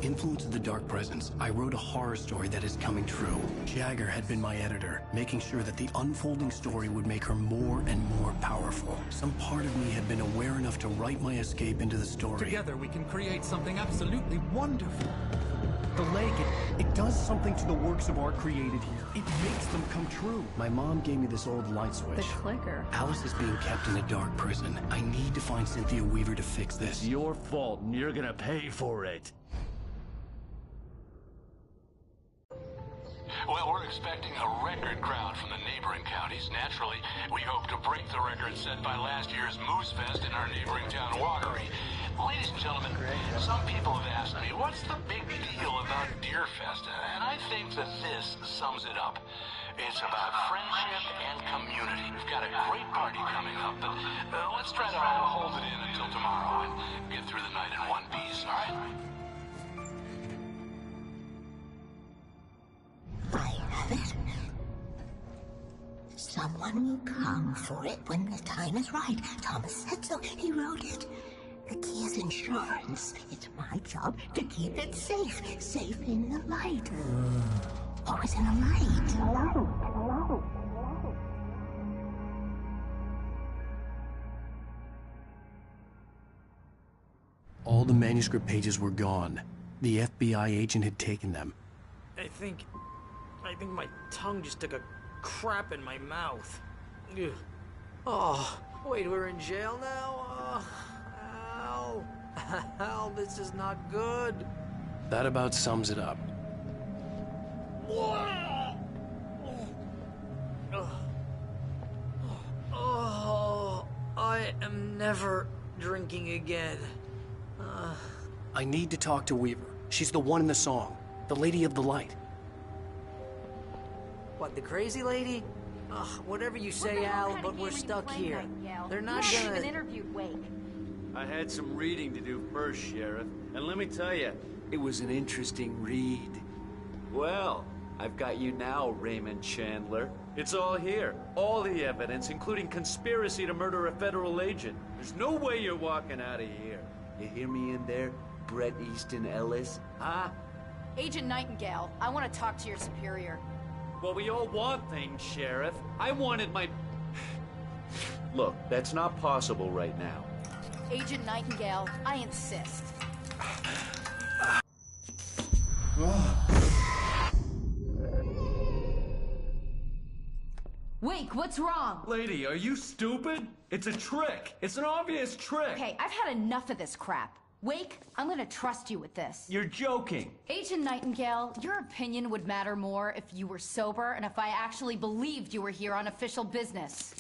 influence of the Dark Presence, I wrote a horror story that is coming true. Jagger had been my editor, making sure that the unfolding story would make her more and more powerful. Some part of me had been aware enough to write my escape into the story. Together we can create something absolutely wonderful. The lake, it does something to the works of art created here. It makes them come true. My mom gave me this old light switch. The clicker. Alice is being kept in a dark prison. I need to find Cynthia Weaver to fix this. It's your fault, and you're gonna pay for it. Well, we're expecting a record crowd from the neighboring counties. Naturally, we hope to break the record set by last year's Moose Fest in our neighboring town, Watery. Ladies and gentlemen, some people have asked me, what's the big deal about Deer Fest? And I think that this sums it up. It's about friendship and community. We've got a great party coming up, but let's try to hold it in until tomorrow and get through the night in one piece, all right? I have it. Someone will come for it when the time is right. Thomas said so. He wrote it. The key is insurance. It's my job to keep it safe. Safe in the light. Always in the light. Hello. All the manuscript pages were gone. The FBI agent had taken them. I think my tongue just took a crap in my mouth. Ugh. Oh, wait, we're in jail now? Ow. Ow, this is not good. That about sums it up. Oh, I am never drinking again. I need to talk to Weaver. She's the one in the song. The Lady of the Light. What, the crazy lady? Ugh, whatever you say, Al, but we're stuck here. They're not You haven't good. even interviewed Wake. I had some reading to do first, Sheriff. And let me tell you, it was an interesting read. Well, I've got you now, Raymond Chandler. It's all here. All the evidence, including conspiracy to murder a federal agent. There's no way you're walking out of here. You hear me in there, Bret Easton Ellis? Huh? Agent Nightingale, I want to talk to your superior. Well, we all want things, Sheriff. I wanted my... Look, that's not possible right now. Agent Nightingale, I insist. Wake, what's wrong? Lady, are you stupid? It's a trick. It's an obvious trick. Okay, I've had enough of this crap. Wake, I'm gonna trust you with this. You're joking. Agent Nightingale, your opinion would matter more if you were sober and if I actually believed you were here on official business.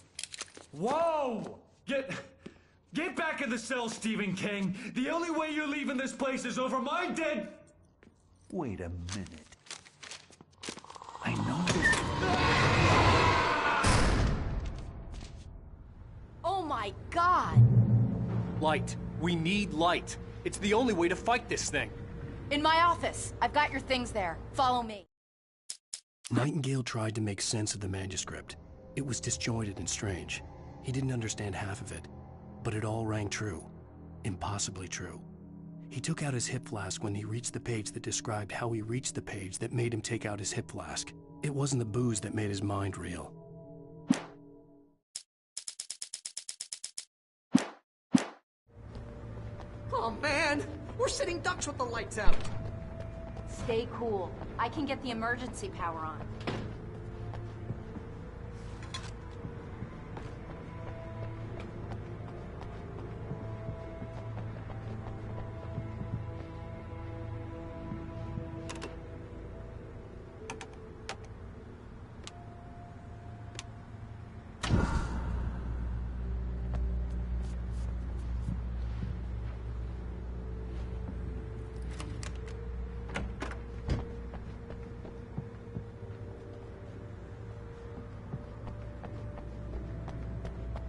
Whoa! Get back in the cell, Stephen King. The only way you're leaving this place is over my dead... Wait a minute. I know this... Oh my God! Light. We need light. It's the only way to fight this thing. In my office. I've got your things there. Follow me. Nightingale tried to make sense of the manuscript. It was disjointed and strange. He didn't understand half of it, but it all rang true. Impossibly true. He took out his hip flask when he reached the page that described how he reached the page that made him take out his hip flask. It wasn't the booze that made his mind reel. Oh man, we're sitting ducks with the lights out. Stay cool. I can get the emergency power on.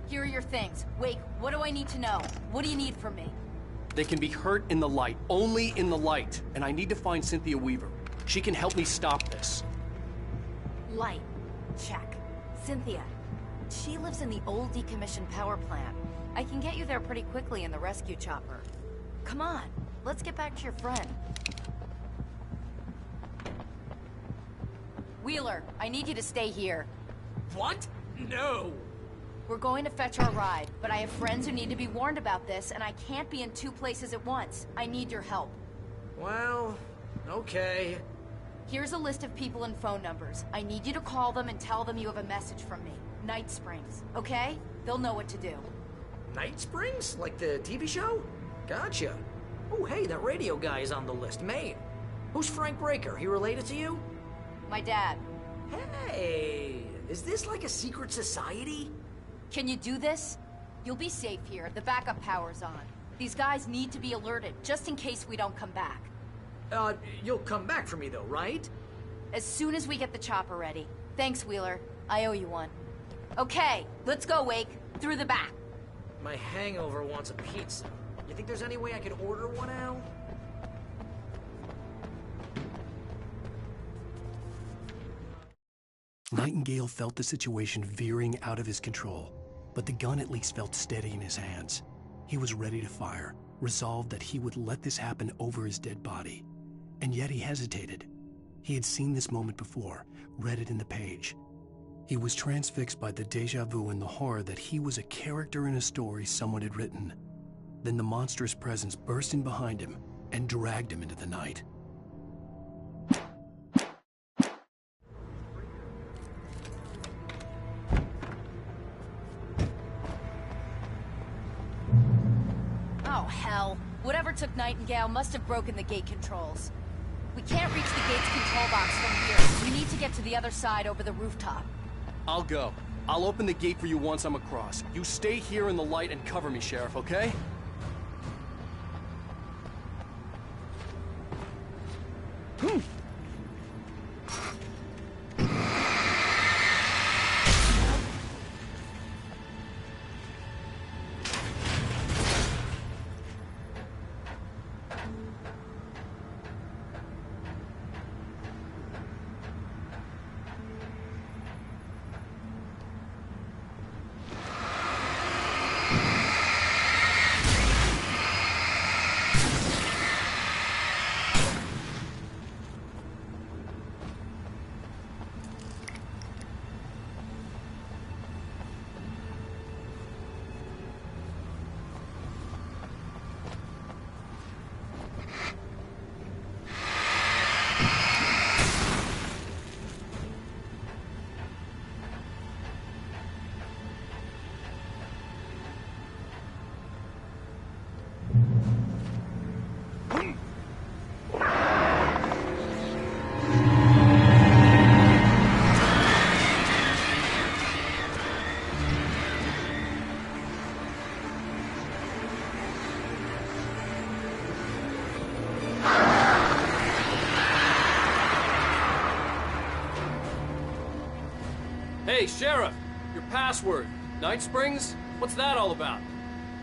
Here are your things. Wake, what do I need to know? What do you need from me? They can be hurt in the light, only in the light. And I need to find Cynthia Weaver. She can help me stop this. Light. Check. Cynthia. She lives in the old decommissioned power plant. I can get you there pretty quickly in the rescue chopper. Come on, let's get back to your friend. Wheeler, I need you to stay here. What? No. We're going to fetch our ride, but I have friends who need to be warned about this, and I can't be in 2 places at once. I need your help. Well, okay. Here's a list of people and phone numbers. I need you to call them and tell them you have a message from me. Night Springs, okay? They'll know what to do. Night Springs? Like the TV show? Gotcha. Oh, hey, that radio guy is on the list. Maine. Who's Frank Breaker? He related to you? My dad. Hey, is this like a secret society? Can you do this? You'll be safe here. The backup power's on. These guys need to be alerted, just in case we don't come back. You'll come back for me though, right? As soon as we get the chopper ready. Thanks, Wheeler. I owe you one. Okay, let's go, Wake. Through the back. My hangover wants a pizza. You think there's any way I could order one, Al? Nightingale felt the situation veering out of his control, but the gun at least felt steady in his hands. He was ready to fire, resolved that he would let this happen over his dead body. And yet he hesitated. He had seen this moment before, read it in the page. He was transfixed by the déjà vu and the horror that he was a character in a story someone had written. Then the monstrous presence burst in behind him and dragged him into the night. Oh, hell. Whatever took Nightingale must have broken the gate controls. We can't reach the gate's control box from here. We need to get to the other side over the rooftop. I'll go. I'll open the gate for you once I'm across. You stay here in the light and cover me, Sheriff, okay? Hey, Sheriff! Your password. Night Springs? What's that all about?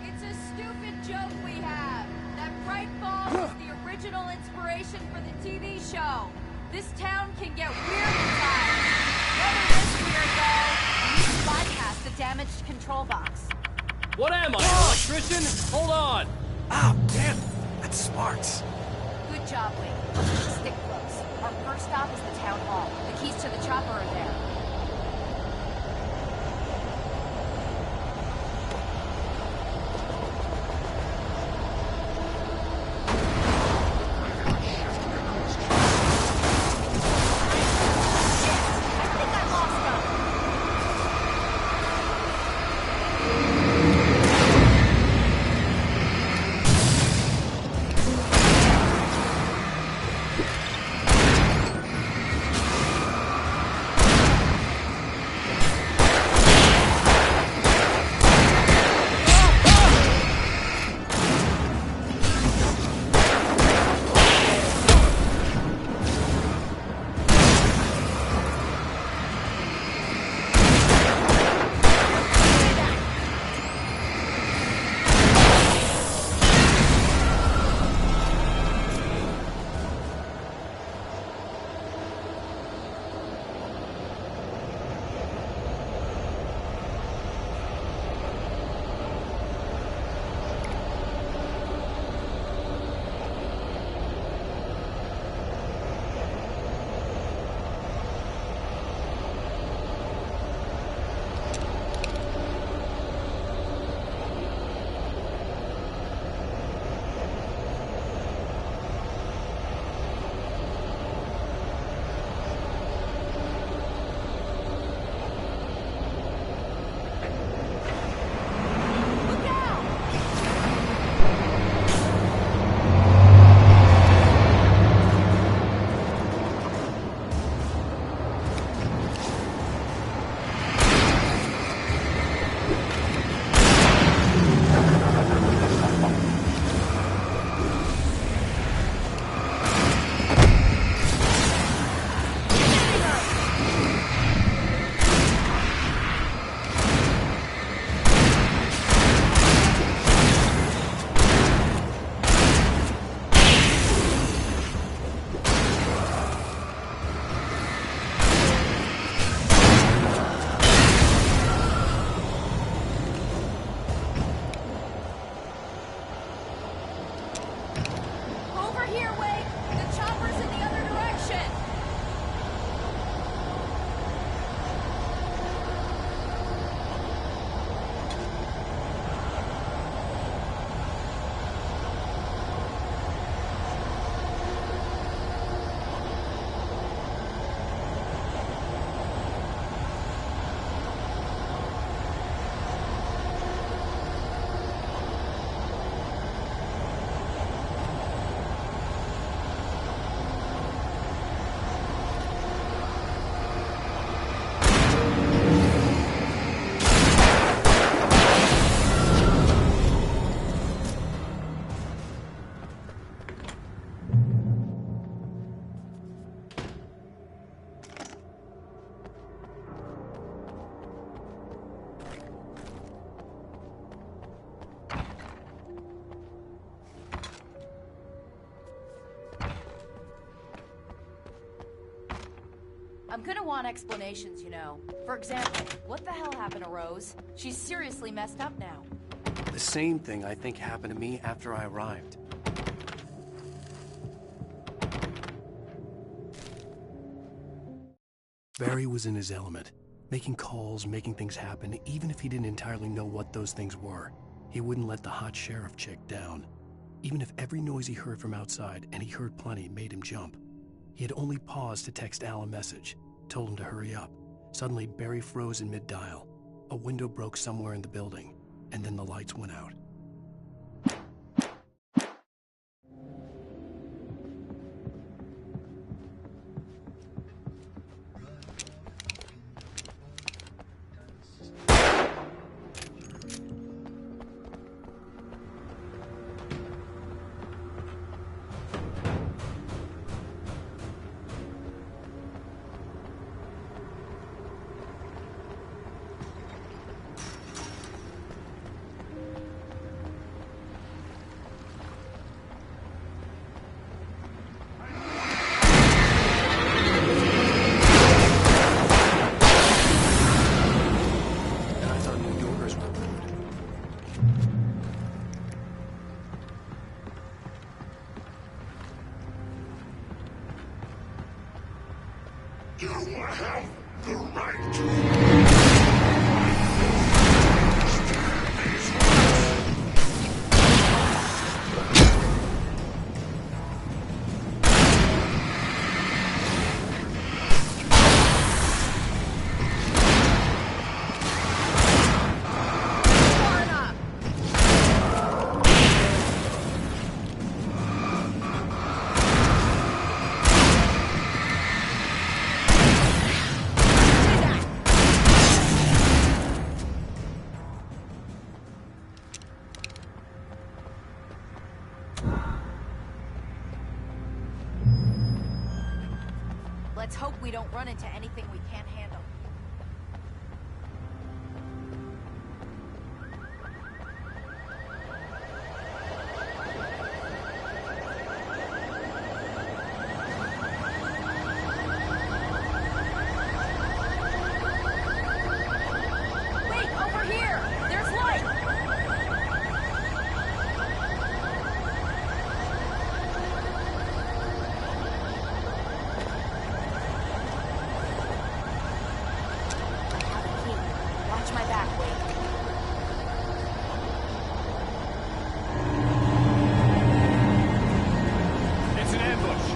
It's a stupid joke we have. That bright ball was the original inspiration for the TV show. This town can get weird at times. Never this weird, though. We need to bypass the damaged control box. What am I, an electrician? Hold on! Ah, damn! That's smart. Good job, Wade. Stick close. Our first stop is the town hall. The keys to the chopper are there. I'm gonna want explanations, you know. For example, what the hell happened to Rose? She's seriously messed up now. The same thing I think happened to me after I arrived. Barry was in his element, making calls, making things happen, even if he didn't entirely know what those things were. He wouldn't let the hot sheriff chick down. Even if every noise he heard from outside, and he heard plenty, made him jump. He had only paused to text Al a message, told him to hurry up. Suddenly, Barry froze in mid-dial. A window broke somewhere in the building, and then the lights went out. You have the right to... Let's hope we don't run into anything we can't handle. Wait, over here! There's light! Watch my back, Wade. It's an ambush.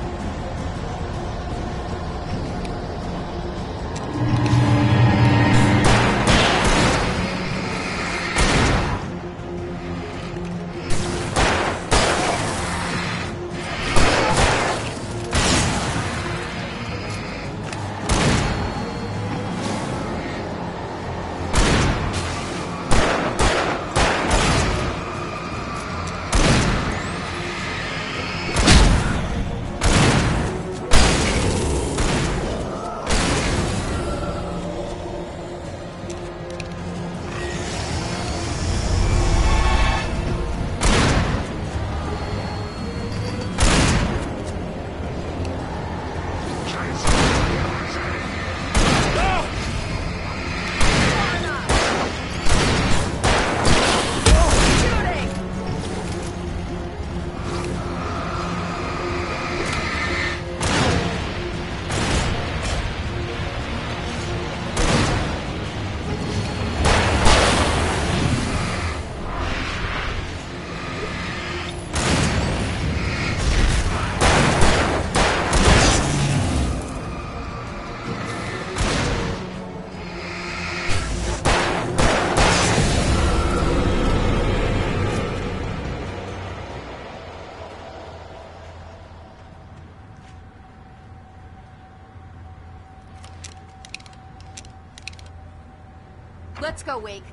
Let's go, Wake.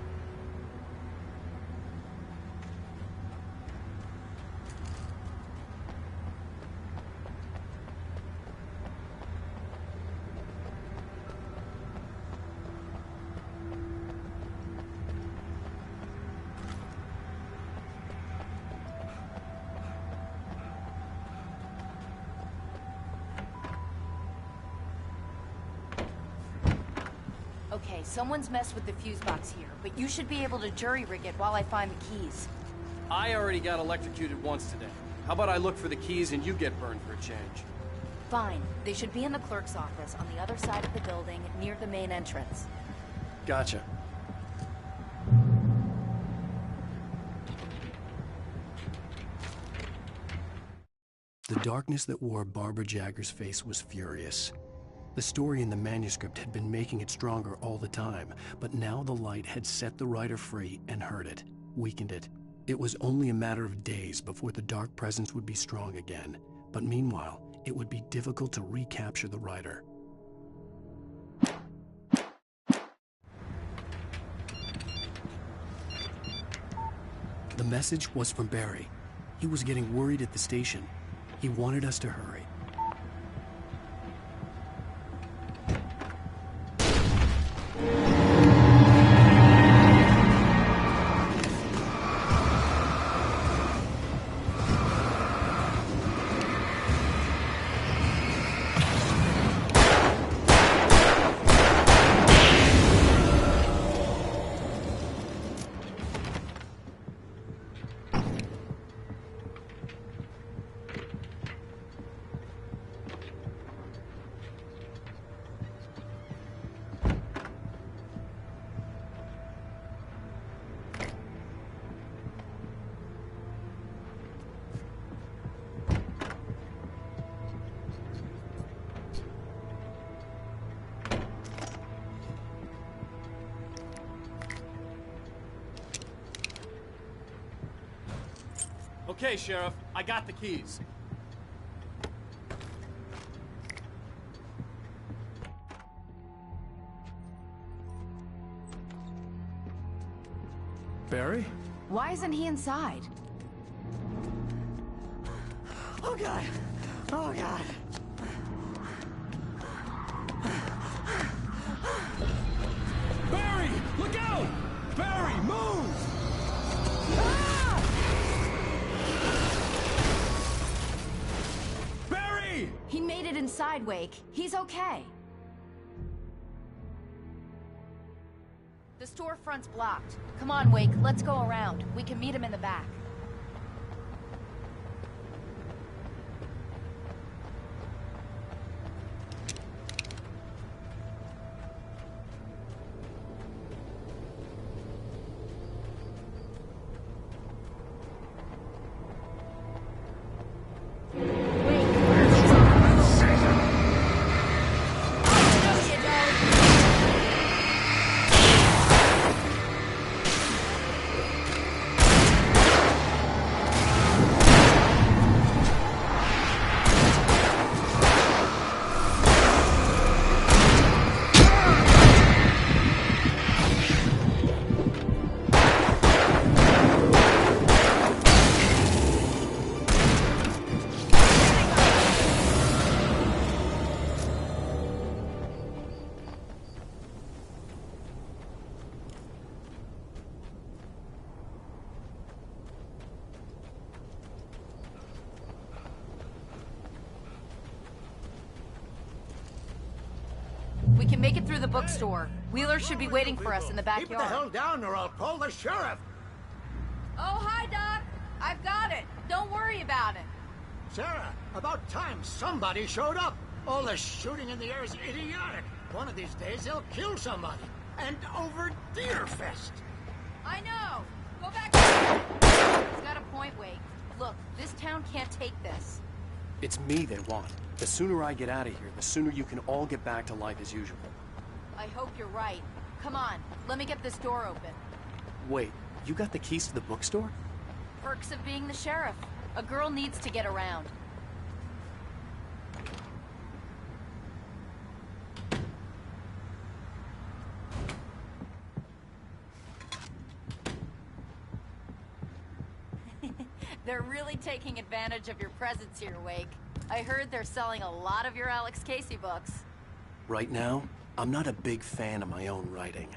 Okay, someone's messed with the fuse box here, but you should be able to jury-rig it while I find the keys. I already got electrocuted once today. How about I look for the keys and you get burned for a change? Fine. They should be in the clerk's office on the other side of the building, near the main entrance. Gotcha. The darkness that wore Barbara Jagger's face was furious. The story in the manuscript had been making it stronger all the time, but now the light had set the writer free and hurt it, weakened it. It was only a matter of days before the dark presence would be strong again, but meanwhile, it would be difficult to recapture the writer. The message was from Barry. He was getting worried at the station. He wanted us to hurry. Okay, Sheriff, I got the keys. Barry? Why isn't he inside? Oh god! Oh god! Barry! Look out! Barry, move! Barry! He made it inside, Wake. He's okay. The storefront's blocked. Come on, Wake, let's go around. We can meet him in the back. We can make it through the bookstore. Wheeler should be waiting for us in the backyard. Keep the hell down or I'll call the sheriff! Oh, hi, Doc. I've got it. Don't worry about it. Sarah, about time somebody showed up. All the shooting in the air is idiotic. One of these days they'll kill somebody. And over Deerfest. I know. Go back. He's got a point, Wake. Look, this town can't take this. It's me they want. The sooner I get out of here, the sooner you can all get back to life as usual. I hope you're right. Come on, let me get this door open. Wait, you got the keys to the bookstore? Perks of being the sheriff. A girl needs to get around. They're really taking advantage of your presence here, Wake. I heard they're selling a lot of your Alex Casey books. Right now, I'm not a big fan of my own writing.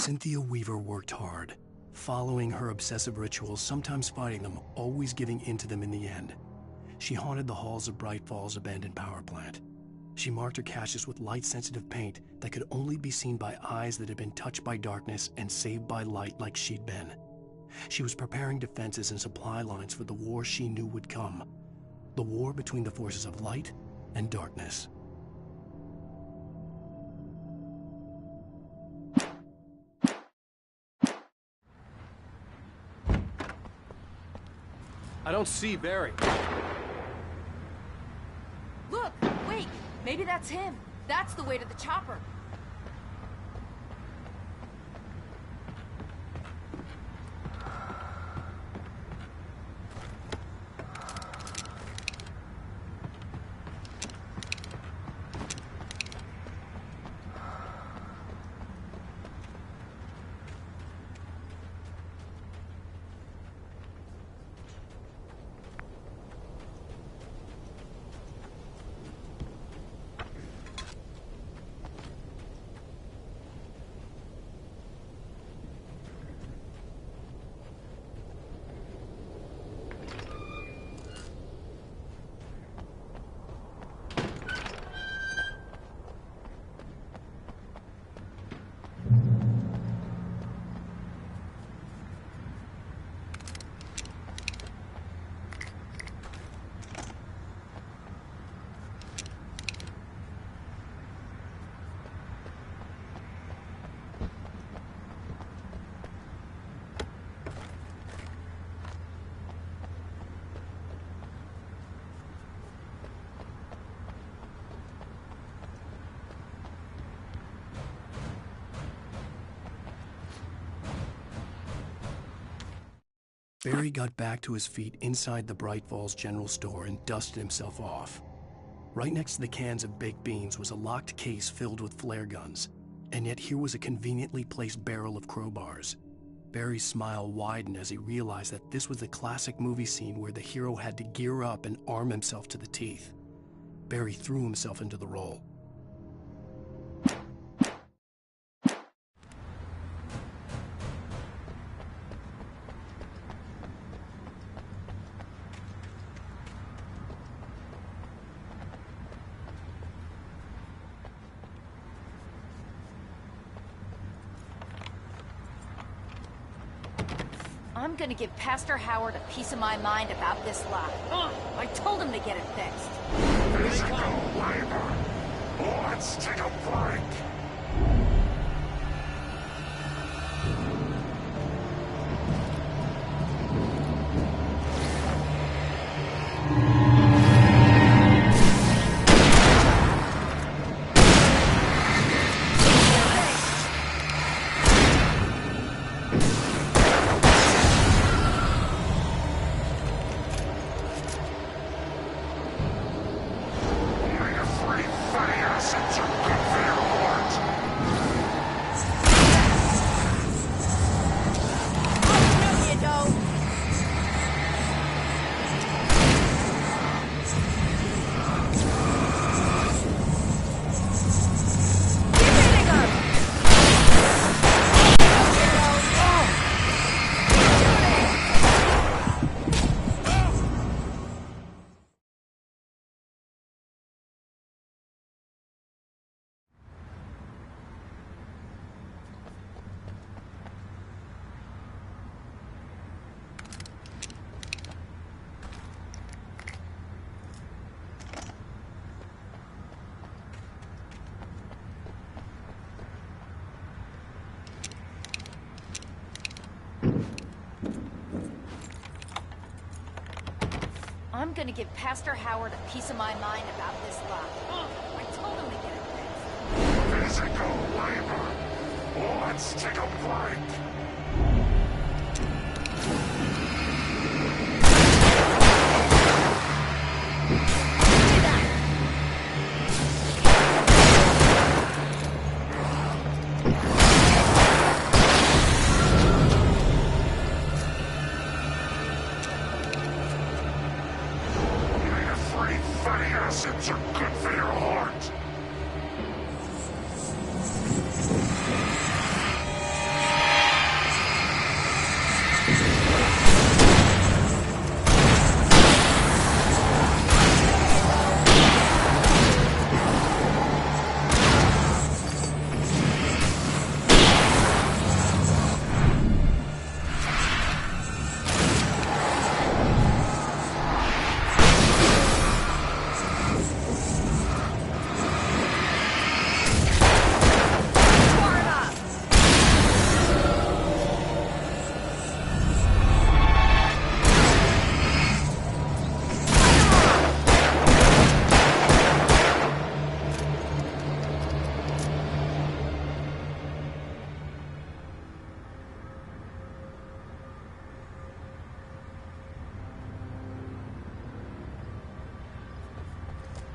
Cynthia Weaver worked hard, following her obsessive rituals, sometimes fighting them, always giving in to them in the end. She haunted the halls of Bright Falls' abandoned power plant. She marked her caches with light-sensitive paint that could only be seen by eyes that had been touched by darkness and saved by light like she'd been. She was preparing defenses and supply lines for the war she knew would come. The war between the forces of light and darkness. I don't see Barry. Look! Wait! Maybe that's him. That's the way to the chopper. Barry got back to his feet inside the Bright Falls General Store and dusted himself off. Right next to the cans of baked beans was a locked case filled with flare guns, and yet here was a conveniently placed barrel of crowbars. Barry's smile widened as he realized that this was the classic movie scene where the hero had to gear up and arm himself to the teeth. Barry threw himself into the role. I'm gonna give Pastor Howard a piece of my mind about this lock. I told him to get it fixed. Physical labor. Let's take a break. I'm gonna give Pastor Howard a piece of my mind about this lock. I told him to get it fixed. Physical labor. Let's take a break. Fatty acids are good for your heart.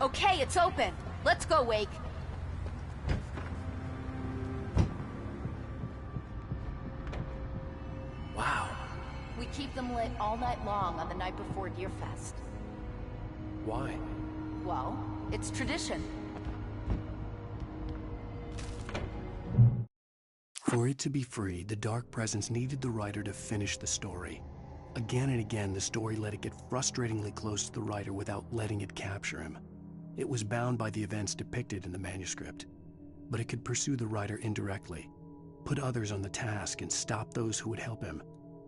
Okay, it's open. Let's go, Wake. Wow. We keep them lit all night long on the night before Deerfest. Why? Well, it's tradition. For it to be free, the Dark Presence needed the writer to finish the story. Again and again, the story let it get frustratingly close to the writer without letting it capture him. It was bound by the events depicted in the manuscript, but it could pursue the writer indirectly, put others on the task, and stop those who would help him.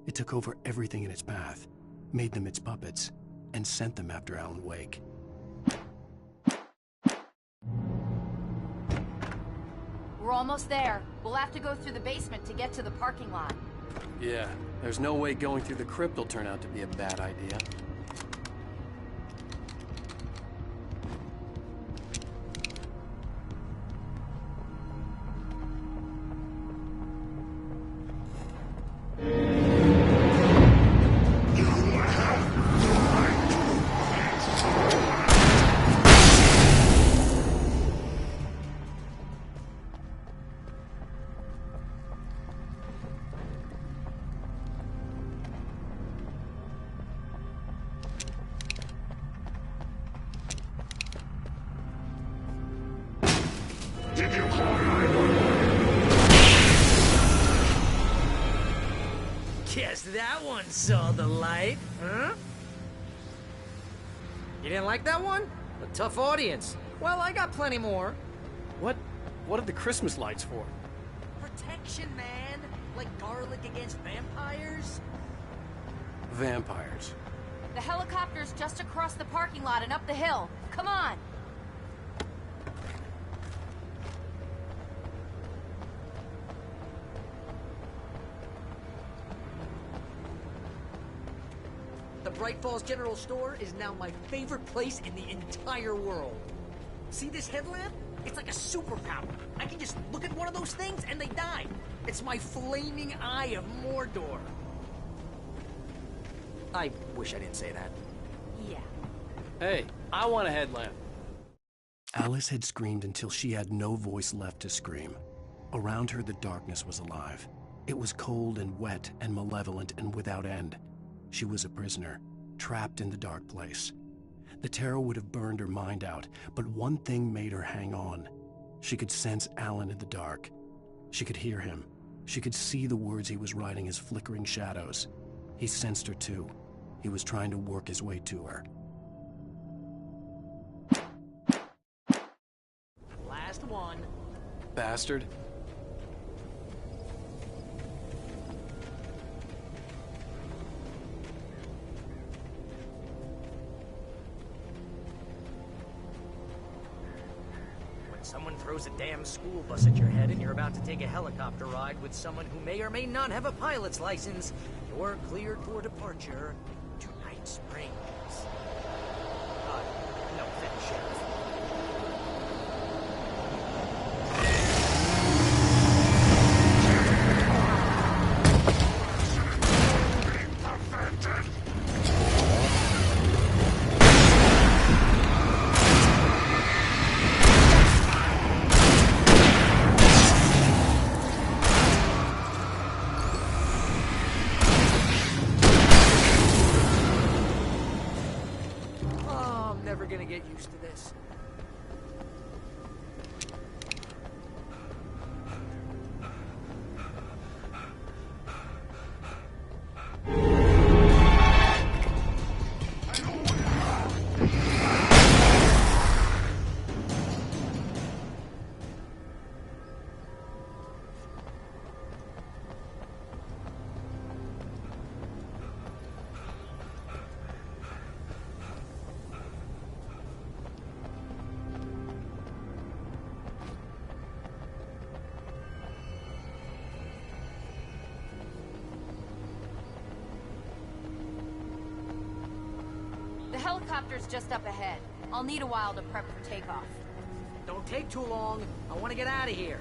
It took over everything in its path, made them its puppets, and sent them after Alan Wake. We're almost there. We'll have to go through the basement to get to the parking lot. Yeah, there's no way going through the crypt will turn out to be a bad idea. Did you call 911? Guess that one saw the light, huh? You didn't like that one? A tough audience. Well, I got plenty more. What are the Christmas lights for? Protection, man. Like garlic against vampires. Vampires. The helicopter's just across the parking lot and up the hill. Come on! The Bright Falls General Store is now my favorite place in the entire world. See this headlamp? It's like a superpower. I can just look at one of those things and they die. It's my flaming eye of Mordor. I wish I didn't say that. Yeah. Hey, I want a headlamp. Alice had screamed until she had no voice left to scream. Around her, the darkness was alive. It was cold and wet and malevolent and without end. She was a prisoner, trapped in the dark place. The terror would have burned her mind out, but one thing made her hang on. She could sense Alan in the dark. She could hear him. She could see the words he was writing as flickering shadows. He sensed her too. He was trying to work his way to her. Last one. Bastard. Someone throws a damn school bus at your head and you're about to take a helicopter ride with someone who may or may not have a pilot's license, you're cleared for departure to Night Springs. No offense, Sheriff. Gonna get used to this. The helicopter's just up ahead. I'll need a while to prep for takeoff. Don't take too long. I want to get out of here.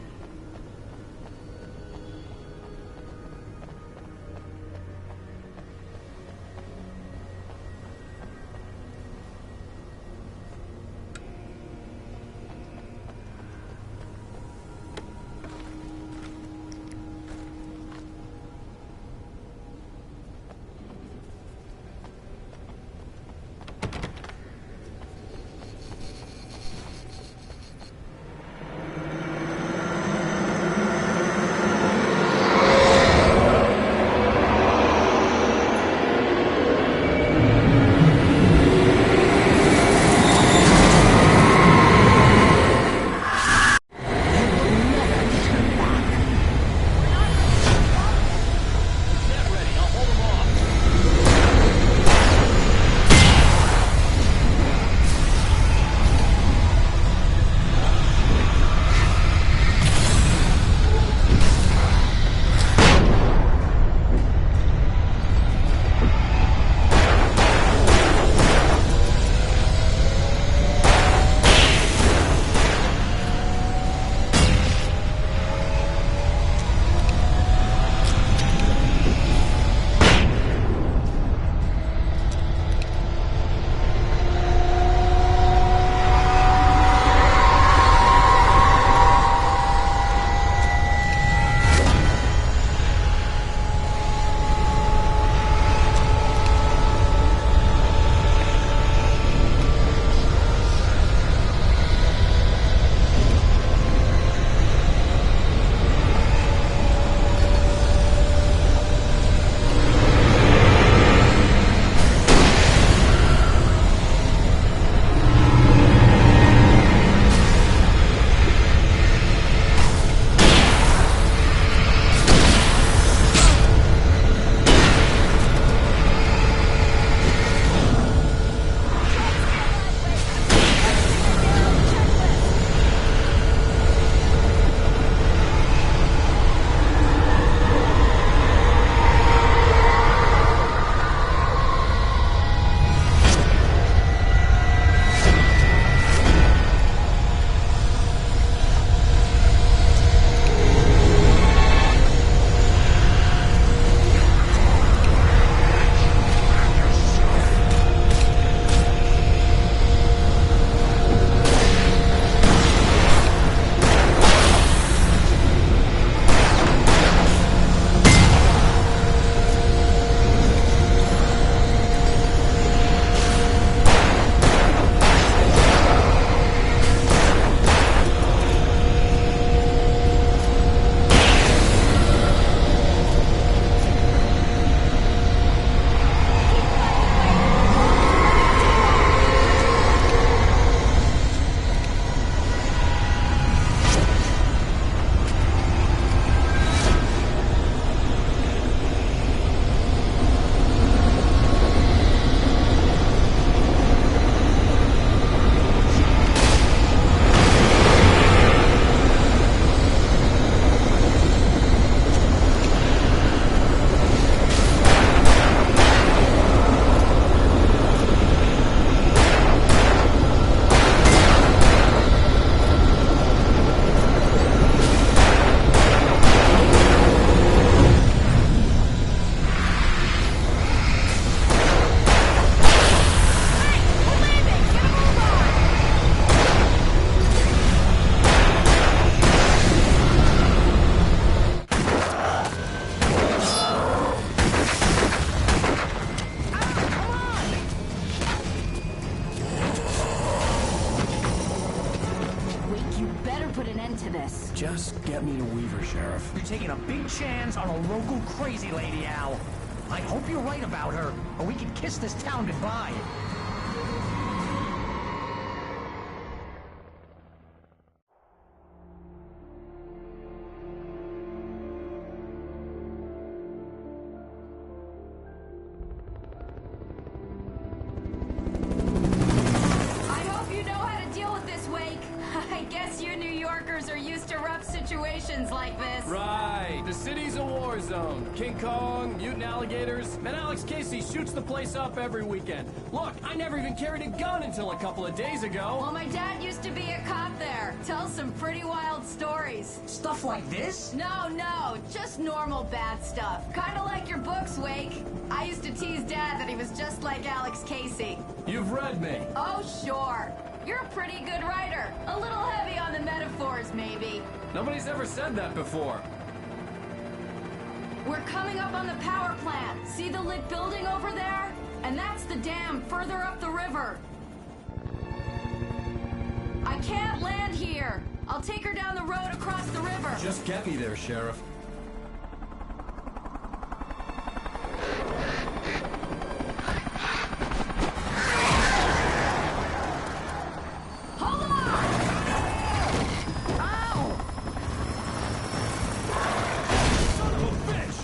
better put an end to this. Just get me to Weaver, Sheriff. You're taking a big chance on a local crazy lady, Al. I hope you're right about her, or we can kiss this town goodbye. I hope you know how to deal with this, Wake. I guess you New Yorkers are used to rough situations like this. Right. The city's a war zone. King Kong, mutant alligators, and Alex Casey shoots the place up every weekend. Look, I never even carried a gun until a couple of days ago. Well, my dad used to be a cop there. Tells some pretty wild stories. Stuff like this? No, just normal bad stuff. Kinda like your books, Wake. I used to tease Dad that he was just like Alex Casey. You've read me. Oh, sure. You're a pretty good writer. A little heavy on the metaphors, maybe. Nobody's ever said that before. We're coming up on the power plant. See the lit building over there? And that's the dam further up the river. I can't land here. I'll take her down the road across the river. Just get me there, Sheriff. Hold on! Ow! Son of a bitch!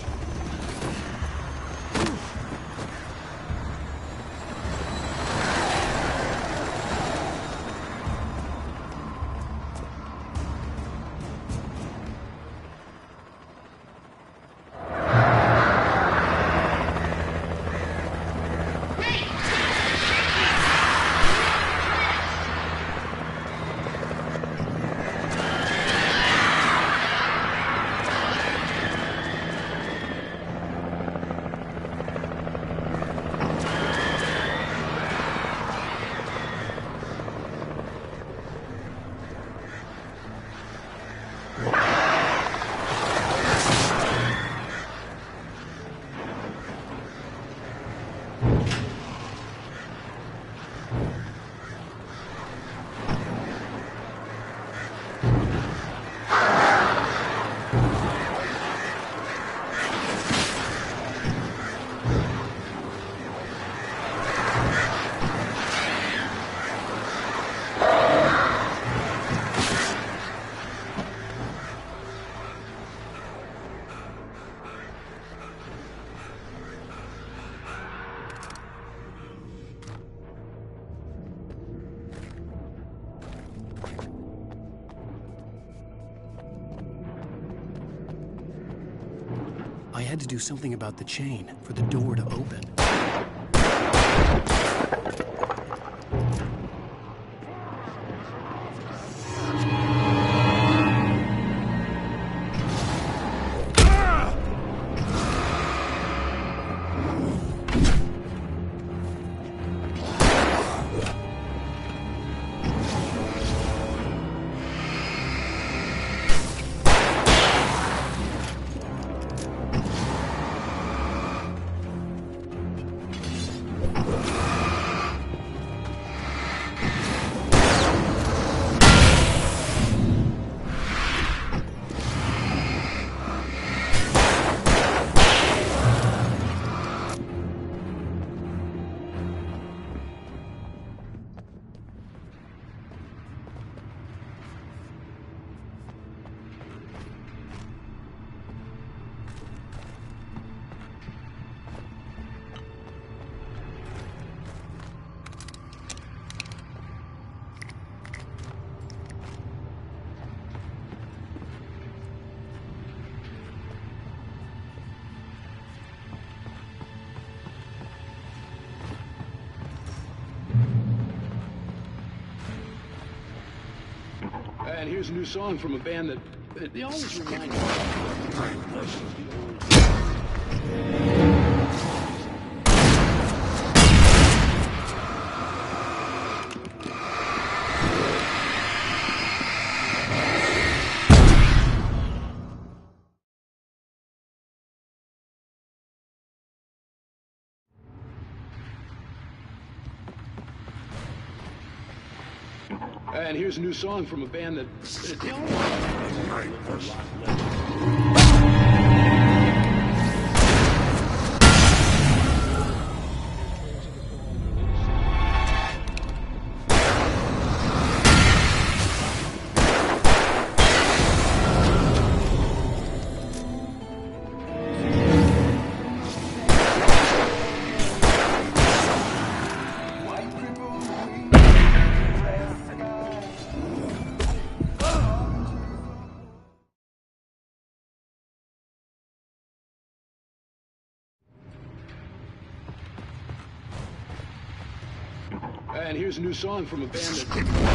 I had to do something about the chain for the door to open. And here's a new song from a band that they always remind me And here's a new song from a band that... The only And here's a new song from a band that...